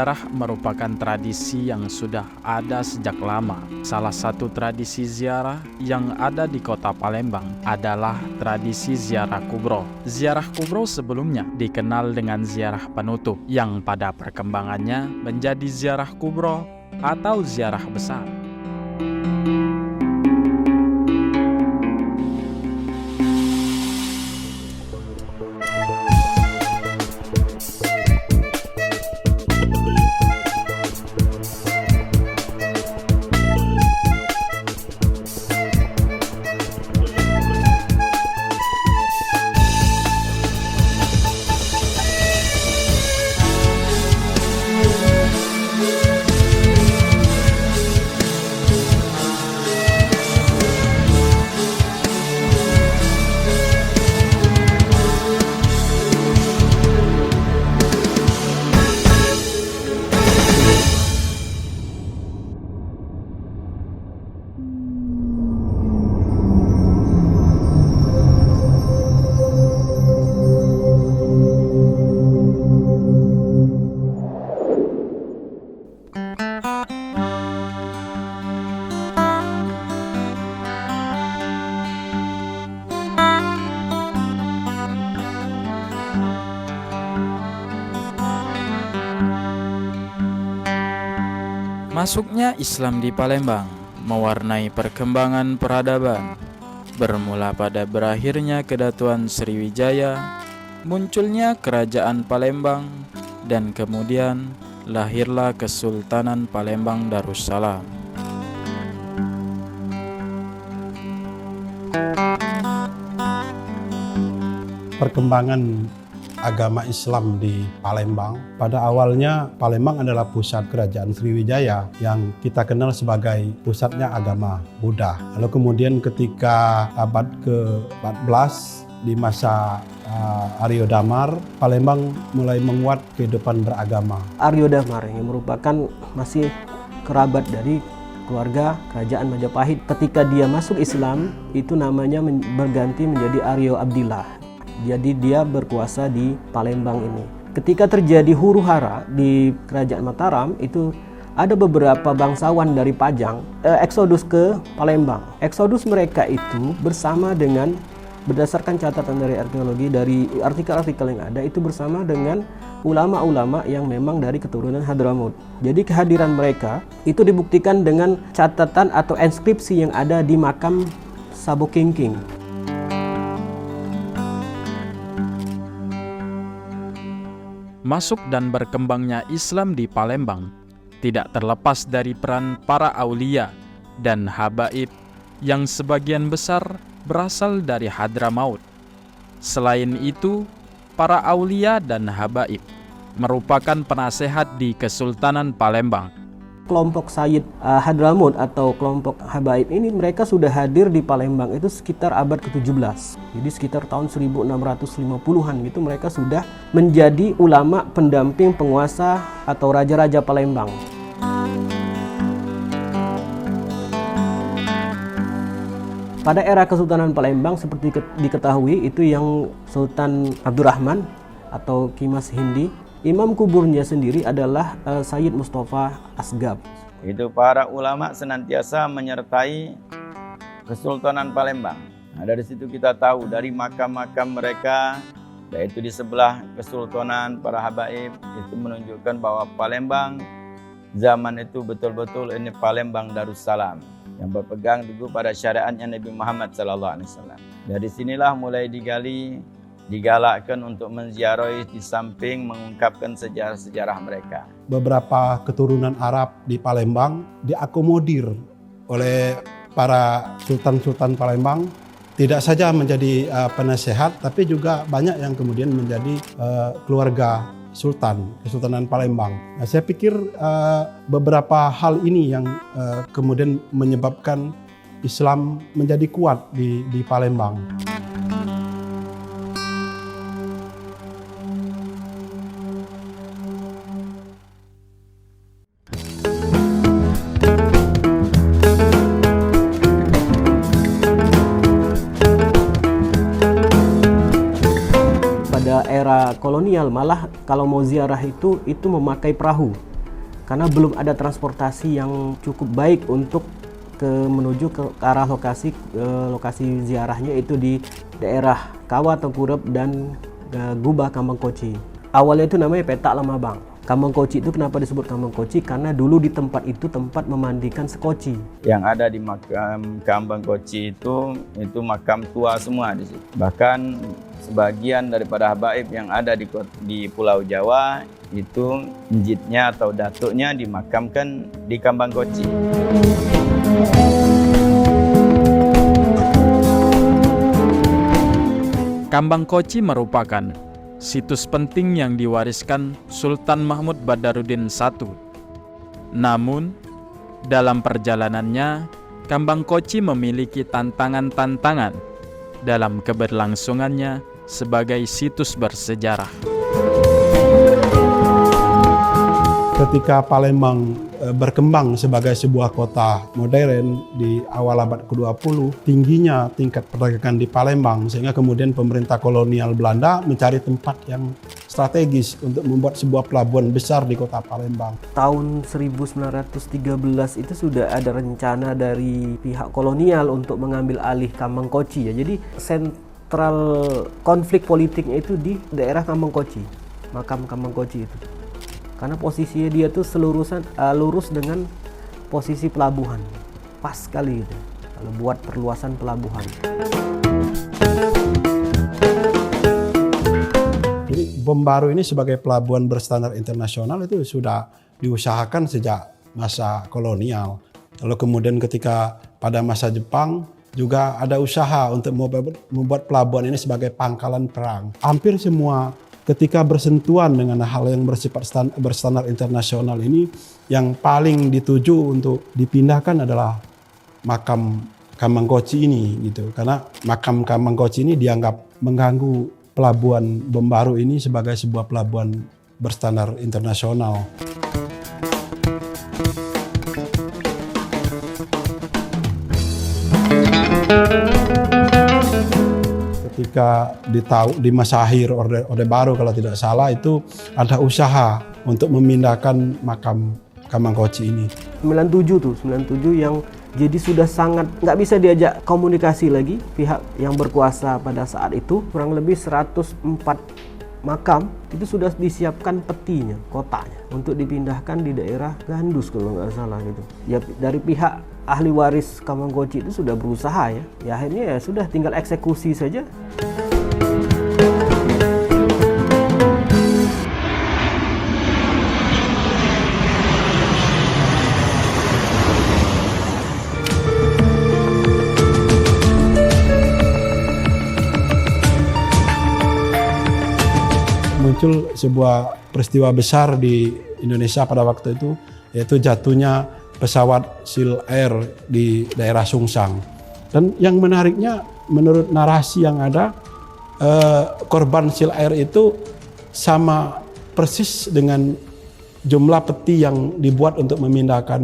Ziarah merupakan tradisi yang sudah ada sejak lama. Salah satu tradisi ziarah yang ada di kota Palembang adalah tradisi ziarah kubro. Ziarah kubro sebelumnya dikenal dengan ziarah penutup, yang pada perkembangannya menjadi ziarah kubro atau ziarah besar. Masuknya Islam di Palembang mewarnai perkembangan peradaban, bermula pada berakhirnya Kedatuan Sriwijaya, munculnya Kerajaan Palembang, dan kemudian lahirlah Kesultanan Palembang Darussalam. Perkembangan agama Islam di Palembang. Pada awalnya Palembang adalah pusat Kerajaan Sriwijaya yang kita kenal sebagai pusatnya agama Buddha. Lalu kemudian ketika abad ke-14 di masa Aryo Damar, Palembang mulai menguat kehidupan beragama. Aryo Damar yang merupakan masih kerabat dari keluarga Kerajaan Majapahit. Ketika dia masuk Islam, itu namanya berganti menjadi Aryo Abdillah. Jadi dia berkuasa di Palembang ini. Ketika terjadi huru-hara di Kerajaan Mataram, itu ada beberapa bangsawan dari Pajang eksodus ke Palembang. Eksodus mereka itu bersama dengan, berdasarkan catatan dari arkeologi, dari artikel-artikel yang ada, itu bersama dengan ulama-ulama yang memang dari keturunan Hadramut. Jadi kehadiran mereka itu dibuktikan dengan catatan atau inskripsi yang ada di makam Sabo Kingking. Masuk dan berkembangnya Islam di Palembang tidak terlepas dari peran para aulia dan habaib yang sebagian besar berasal dari Hadramaut. Selain itu, para aulia dan habaib merupakan penasehat di Kesultanan Palembang. Kelompok Sayyid Hadramut atau kelompok habaib ini mereka sudah hadir di Palembang itu sekitar abad ke-17. Jadi sekitar tahun 1650-an gitu mereka sudah menjadi ulama pendamping penguasa atau raja-raja Palembang. Pada era Kesultanan Palembang seperti diketahui itu yang Sultan Abdurrahman atau Ki Mas Hindi, imam kuburnya sendiri adalah Sayyid Mustafa Asgab. Itu para ulama senantiasa menyertai Kesultanan Palembang. Nah, dari situ kita tahu dari makam-makam mereka, yaitu di sebelah Kesultanan para habaib, itu menunjukkan bahwa Palembang zaman itu betul-betul ini Palembang Darussalam yang berpegang teguh pada syariatnya Nabi Muhammad SAW. Dari sinilah mulai digalakkan untuk menziarahi di samping mengungkapkan sejarah-sejarah mereka. Beberapa keturunan Arab di Palembang diakomodir oleh para sultan-sultan Palembang, tidak saja menjadi penasehat, tapi juga banyak yang kemudian menjadi keluarga sultan, Kesultanan Palembang. Nah, saya pikir beberapa hal ini yang kemudian menyebabkan Islam menjadi kuat di Palembang. Pada era kolonial malah kalau mau ziarah itu memakai perahu. karena belum ada transportasi yang cukup baik untuk menuju ke arah lokasi ziarahnya, itu di daerah Kawa Tengkurep dan Gubah Kambang Koci. Awalnya itu namanya Petak Lamabang. Kambang Koci itu kenapa disebut Kambang Koci? Karena dulu di tempat itu tempat memandikan sekoci. Yang ada di makam Kambang Koci itu makam tua semua di situ. Bahkan sebagian daripada habaib yang ada di Pulau Jawa itu njitnya atau datuknya dimakamkan di Kambang Koci. Kambang Koci merupakan situs penting yang diwariskan Sultan Mahmud Badarudin I. Namun, dalam perjalanannya, Kambang Koci memiliki tantangan-tantangan dalam keberlangsungannya sebagai situs bersejarah. Ketika Palembang berkembang sebagai sebuah kota modern di awal abad ke-20, tingginya tingkat perdagangan di Palembang sehingga kemudian pemerintah kolonial Belanda mencari tempat yang strategis untuk membuat sebuah pelabuhan besar di kota Palembang. Tahun 1913 itu sudah ada rencana dari pihak kolonial untuk mengambil alih Kambang Koci ya. Jadi sentral konflik politiknya itu di daerah Kambang Koci, makam Kambang Koci itu. Karena posisinya dia tuh lurus dengan posisi pelabuhan, pas sekali gitu kalau buat perluasan pelabuhan. Jadi Bom Baru ini sebagai pelabuhan berstandar internasional itu sudah diusahakan sejak masa kolonial. Lalu kemudian ketika pada masa Jepang juga ada usaha untuk membuat pelabuhan ini sebagai pangkalan perang. Hampir semua ketika bersentuhan dengan hal yang bersifat berstandar internasional ini, yang paling dituju untuk dipindahkan adalah makam Kambang Koci ini gitu. Karena makam Kambang Koci ini dianggap mengganggu pelabuhan Bom Baru ini sebagai sebuah pelabuhan berstandar internasional. Ketika di masa akhir Orde Baru kalau tidak salah itu ada usaha untuk memindahkan makam Kambang Koci ini. 97 yang jadi sudah sangat nggak bisa diajak komunikasi lagi pihak yang berkuasa pada saat itu. Kurang lebih 104 makam itu sudah disiapkan petinya, kotanya untuk dipindahkan di daerah Gandus kalau nggak salah gitu. Ya dari pihak ahli waris Kambang Koci itu sudah berusaha ya. Ya akhirnya ya sudah tinggal eksekusi saja. Muncul sebuah peristiwa besar di Indonesia pada waktu itu, yaitu jatuhnya pesawat Seal Air di daerah Sungsang. Dan yang menariknya menurut narasi yang ada, korban Seal Air itu sama persis dengan jumlah peti yang dibuat untuk memindahkan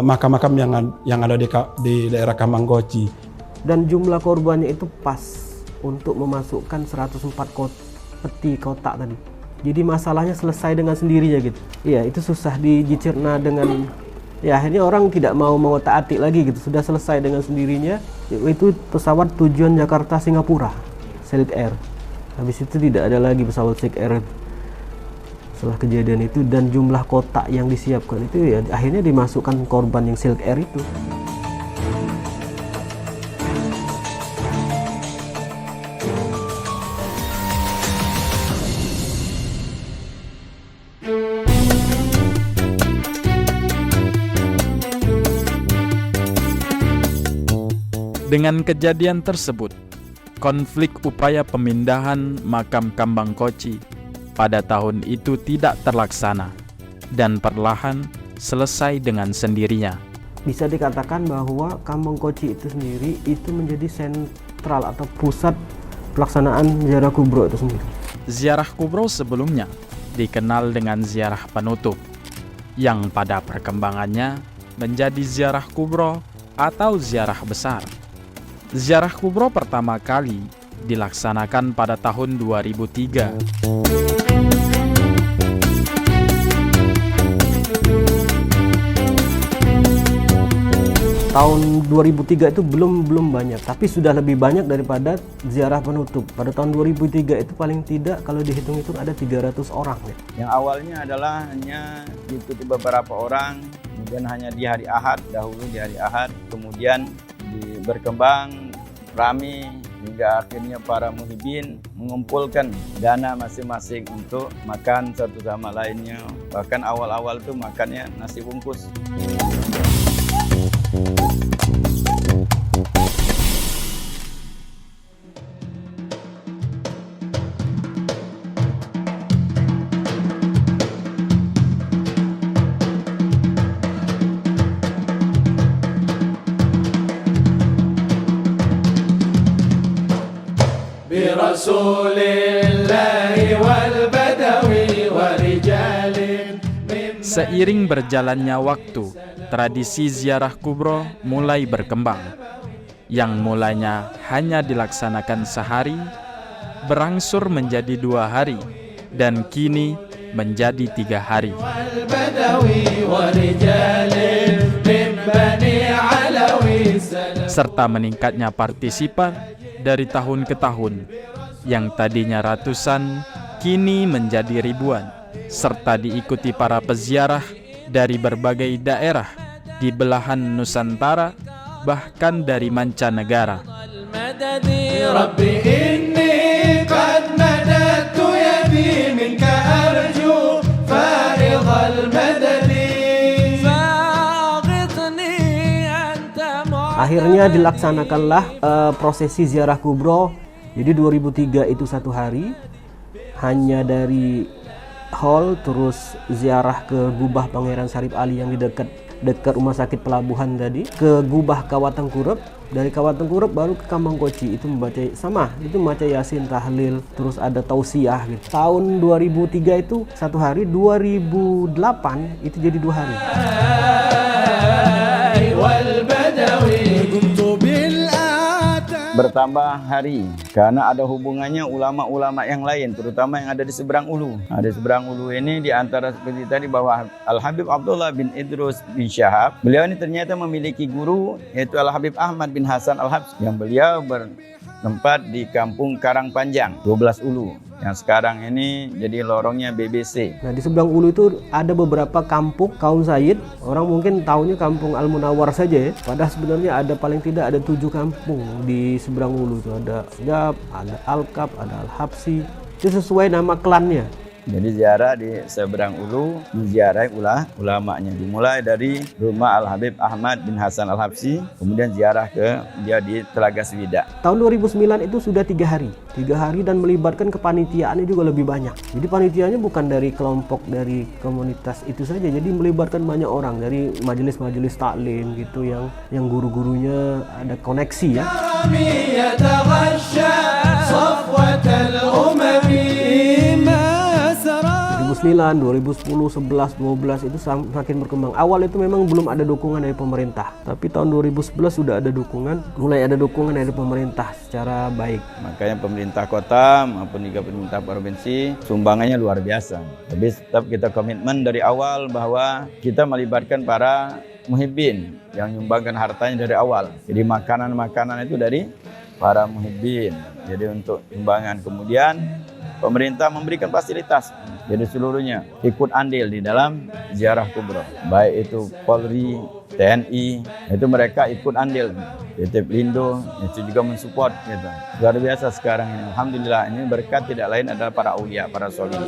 makam-makam yang ada di daerah Kambang Koci. Dan jumlah korbannya itu pas untuk memasukkan 104 peti kotak tadi. Jadi masalahnya selesai dengan sendirinya gitu. Iya, itu susah dicerna dengan ya akhirnya orang tidak mau mengotak-atik lagi gitu. Sudah selesai dengan sendirinya. Itu pesawat tujuan Jakarta Singapura, Silk Air. Habis itu tidak ada lagi pesawat Silk Air setelah kejadian itu, dan jumlah kotak yang disiapkan itu ya akhirnya dimasukkan korban yang Silk Air itu. Dengan kejadian tersebut, konflik upaya pemindahan makam Kambang Koci pada tahun itu tidak terlaksana dan perlahan selesai dengan sendirinya. Bisa dikatakan bahwa Kambang Koci itu sendiri itu menjadi sentral atau pusat pelaksanaan ziarah kubro itu sendiri. Ziarah kubro sebelumnya dikenal dengan ziarah penutup, yang pada perkembangannya menjadi ziarah kubro atau ziarah besar. Ziarah kubro pertama kali dilaksanakan pada tahun 2003. Tahun 2003 itu belum banyak, tapi sudah lebih banyak daripada ziarah penutup. Pada tahun 2003 itu paling tidak kalau dihitung-hitung ada 300 orang. Yang awalnya adalah hanya diikuti beberapa orang, kemudian hanya di hari Ahad, dahulu di hari Ahad, kemudian berkembang ramai hingga akhirnya para muhibbin mengumpulkan dana masing-masing untuk makan satu sama lainnya. Bahkan awal-awal itu makannya nasi bungkus. Seiring berjalannya waktu, tradisi ziarah kubro mulai berkembang. Yang mulanya hanya dilaksanakan sehari, berangsur menjadi 2 hari, dan kini menjadi 3 hari. Serta meningkatnya partisipan dari tahun ke tahun, yang tadinya ratusan, kini menjadi ribuan, serta diikuti para peziarah dari berbagai daerah di belahan Nusantara, bahkan dari mancanegara. Akhirnya dilaksanakanlah prosesi ziarah kubro. Jadi 2003 itu 1 hari, hanya dari hall terus ziarah ke Gubah Pangeran Syarif Ali yang di dekat rumah sakit pelabuhan tadi, ke Gubah Kawatengkurep, dari Kawatengkurep baru ke Kambang Koci, itu membaca Yasin, tahlil, terus ada tausiah gitu. Tahun 2003 itu 1 hari, 2008 itu jadi 2 hari. Bertambah hari karena ada hubungannya ulama-ulama yang lain, terutama yang ada di seberang ulu. Di seberang ulu ini di antara seperti tadi bahwa Al-Habib Abdullah bin Idrus bin Syahab, beliau ini ternyata memiliki guru yaitu Al-Habib Ahmad bin Hasan Al-Habsyi, yang beliau bertempat di kampung Karangpanjang 12 Ulu, yang sekarang ini jadi lorongnya BBC. Nah, di seberang ulu itu ada beberapa kampung kaum Sayyid. Orang mungkin tahunya kampung Al-Munawwar saja ya. Padahal sebenarnya ada paling tidak ada 7 kampung di seberang ulu itu. Ada Syahab, ada Al-Kab, ada Al-Habsyi. Itu sesuai nama klannya. Jadi ziarah di seberang ulu, menziarahi ulamanya. Dimulai dari rumah Al-Habib Ahmad bin Hasan Al-Habsyi, kemudian ziarah ke dia di Telaga Swida. Tahun 2009 itu sudah 3 hari. 3 hari dan melibatkan kepanitiaannya juga lebih banyak. Jadi panitianya bukan dari kelompok dari komunitas itu saja, jadi melibatkan banyak orang dari majelis-majelis taklim gitu yang guru-gurunya ada koneksi ya. 2009, 2010, 11, 12 itu semakin berkembang. Awal itu memang belum ada dukungan dari pemerintah, tapi tahun 2011 sudah ada dukungan, mulai ada dukungan dari pemerintah secara baik. Makanya pemerintah kota maupun juga pemerintah provinsi sumbangannya luar biasa. Tapi tetap kita komitmen dari awal bahwa kita melibatkan para muhibbin yang menyumbangkan hartanya dari awal. Jadi makanan-makanan itu dari para muhibbin. Jadi untuk sumbangan, kemudian pemerintah memberikan fasilitas. Jadi seluruhnya ikut andil di dalam ziarah kubro. Baik itu Polri, TNI, itu mereka ikut andil. PT Pelindo itu juga mensupport gitu. Luar biasa sekarang ini. Alhamdulillah, ini berkat tidak lain adalah para aulia, para solihin.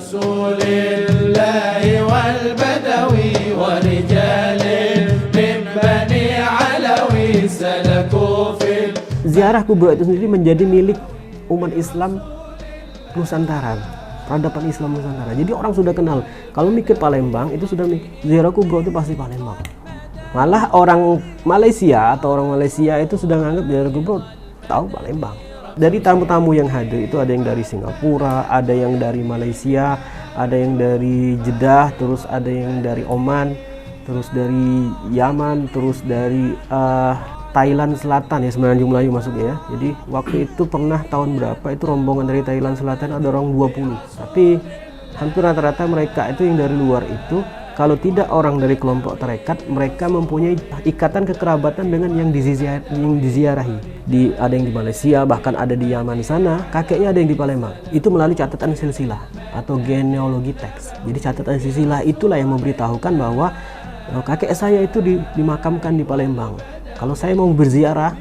Ziarah kubro itu sendiri menjadi milik umat Islam Nusantara, peradaban Islam Nusantara. Jadi orang sudah kenal. Kalau mikir Palembang itu sudah ziarah kubro itu pasti Palembang. Malah orang Malaysia atau orang Malaysia itu sudah menganggap ziarah kubro tahu Palembang. Dari tamu-tamu yang hadir itu ada yang dari Singapura, ada yang dari Malaysia, ada yang dari Jeddah, terus ada yang dari Oman, terus dari Yaman, terus dari Thailand Selatan ya, sebenarnya jumlahnya masuk ya. Jadi waktu itu pernah tahun berapa itu rombongan dari Thailand Selatan ada orang 20. Tapi hampir rata-rata mereka itu yang dari luar itu Kalau tidak orang dari kelompok tarekat, mereka mempunyai ikatan kekerabatan dengan yang diziarahi. Ada yang di Malaysia, bahkan ada di Yaman sana, kakeknya ada yang di Palembang. Itu melalui catatan silsilah atau genealogi teks. Jadi catatan silsilah itulah yang memberitahukan bahwa kakek saya itu dimakamkan di Palembang. Kalau saya mau berziarah,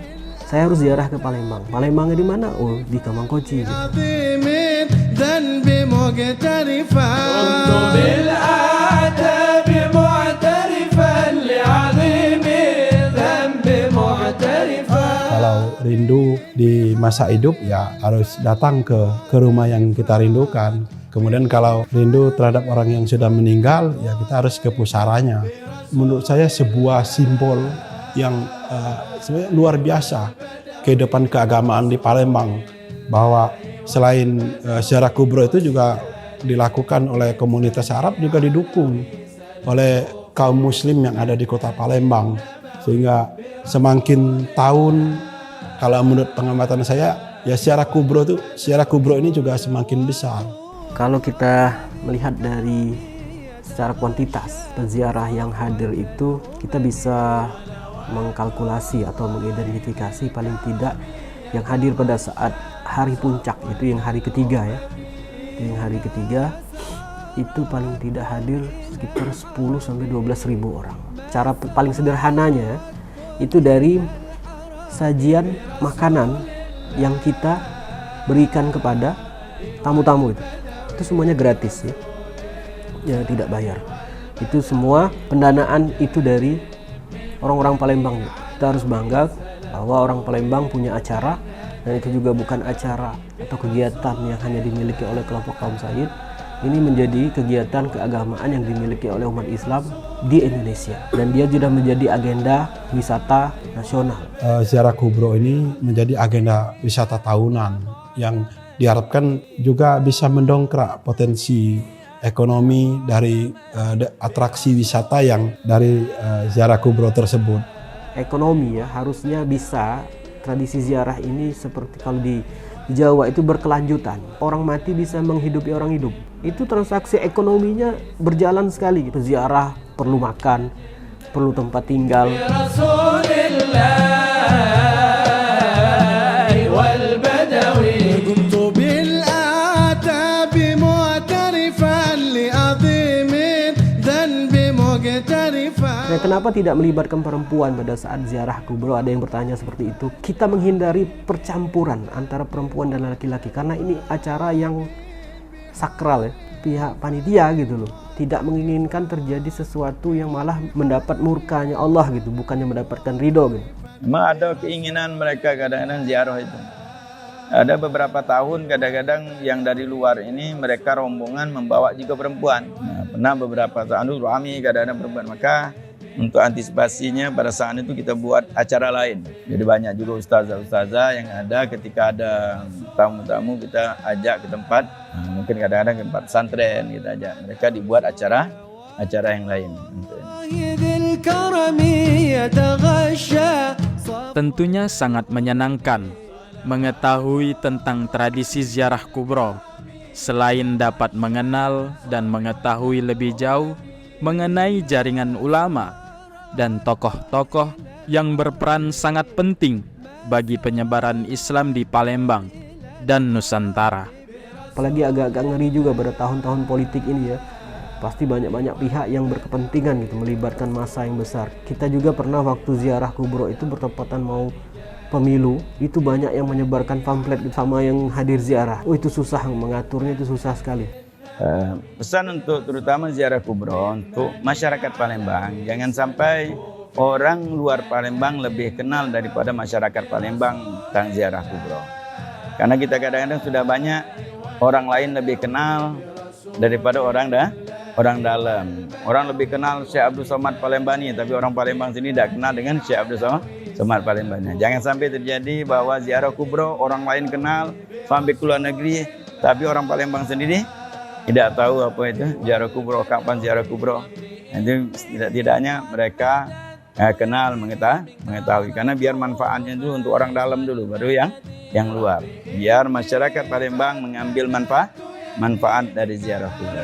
saya harus ziarah ke Palembang. Palembangnya di mana? Oh, di Kamangkoci. Kalau rindu di masa hidup ya harus datang ke rumah yang kita rindukan. Kemudian kalau rindu terhadap orang yang sudah meninggal ya kita harus ke pusaranya. Menurut saya sebuah simbol yang sebenarnya luar biasa kehidupan keagamaan di Palembang, bahwa selain ziarah kubro itu juga dilakukan oleh komunitas Arab, juga didukung oleh kaum muslim yang ada di kota Palembang, sehingga semakin tahun kalau menurut pengamatan saya ya ziarah kubro ini juga semakin besar. Kalau kita melihat dari secara kuantitas peziarah yang hadir itu, kita bisa mengkalkulasi atau mengidentifikasi paling tidak yang hadir pada saat hari puncak, itu yang hari ketiga ya. Yang hari ketiga itu paling tidak hadir sekitar 10-12 ribu orang. Cara paling sederhananya itu dari sajian makanan yang kita berikan kepada tamu-tamu itu semuanya gratis ya, tidak bayar. Itu semua pendanaan itu dari orang-orang Palembang. Kita harus bangga bahwa orang Palembang punya acara, dan itu juga bukan acara atau kegiatan yang hanya dimiliki oleh kelompok kaum Sayyid. Ini menjadi kegiatan keagamaan yang dimiliki oleh umat Islam di Indonesia, dan dia sudah menjadi agenda wisata nasional. Ziarah kubro ini menjadi agenda wisata tahunan yang diharapkan juga bisa mendongkrak potensi ekonomi dari atraksi wisata yang dari ziarah kubro tersebut. Ekonomi ya harusnya bisa, tradisi ziarah ini seperti kalau di Jawa itu berkelanjutan. Orang mati bisa menghidupi orang hidup. Itu transaksi ekonominya berjalan sekali. Ziarah perlu makan, perlu tempat tinggal. Nah, kenapa tidak melibatkan perempuan pada saat ziarah kubro? Ada yang bertanya seperti itu. Kita menghindari percampuran antara perempuan dan laki-laki karena ini acara yang sakral ya. Pihak panitia gitu loh, tidak menginginkan terjadi sesuatu yang malah mendapat murkanya Allah gitu, bukannya mendapatkan ridho gitu. Memang ada keinginan mereka kadang-kadang ziarah itu. Ada beberapa tahun kadang-kadang yang dari luar ini mereka rombongan membawa juga perempuan. Nah, pernah beberapa tahun rame kadang-kadang perempuan. Maka untuk antisipasinya pada saat itu kita buat acara lain. Jadi banyak juga ustazah-ustazah yang ada, ketika ada tamu-tamu kita ajak ke tempat, mungkin kadang-kadang ke tempat pesantren kita ajak. Mereka dibuat acara yang lain. Tentunya sangat menyenangkan mengetahui tentang tradisi ziarah kubro. Selain dapat mengenal dan mengetahui lebih jauh mengenai jaringan ulama dan tokoh-tokoh yang berperan sangat penting bagi penyebaran Islam di Palembang dan Nusantara. Apalagi agak-agak ngeri juga pada tahun-tahun politik ini ya. Pasti banyak-banyak pihak yang berkepentingan gitu, melibatkan massa yang besar. Kita juga pernah waktu ziarah kubro itu bertepatan mau pemilu, itu banyak yang menyebarkan pamflet sama yang hadir ziarah. Oh, itu susah mengaturnya, itu susah sekali. Pesan untuk terutama ziarah kubro untuk masyarakat Palembang, jangan sampai orang luar Palembang lebih kenal daripada masyarakat Palembang tentang ziarah kubro. Karena kita kadang-kadang sudah banyak orang lain lebih kenal daripada orang dalam. Orang lebih kenal Syekh Abdul Somad Palembani, tapi orang Palembang sini tidak kenal dengan Syekh Abdul Somad Palembani. Jangan sampai terjadi bahwa ziarah kubro orang lain kenal sampai ke luar negeri, tapi orang Palembang sendiri tidak tahu apa itu ziarah kubro, kapan ziarah kubro. Itu tidak-tidaknya mereka kenal, mengetahui. Karena biar manfaatnya itu untuk orang dalam dulu, baru yang luar. Biar masyarakat Palembang mengambil manfaat dari ziarah kubro.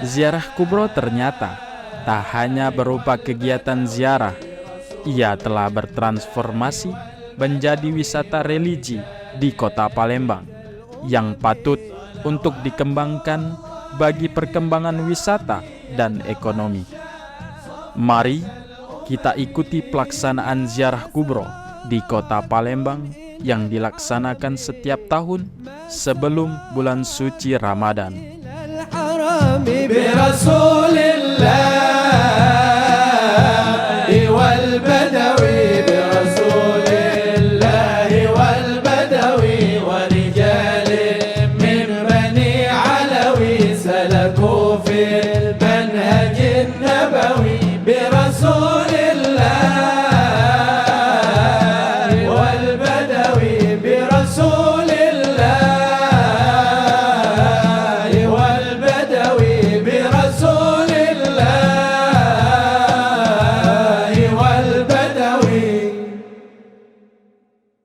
Ziarah kubro ternyata tak hanya berupa kegiatan ziarah, ia telah bertransformasi menjadi wisata religi di kota Palembang yang patut untuk dikembangkan bagi perkembangan wisata dan ekonomi. Mari kita ikuti pelaksanaan ziarah kubro di kota Palembang yang dilaksanakan setiap tahun sebelum bulan suci Ramadan.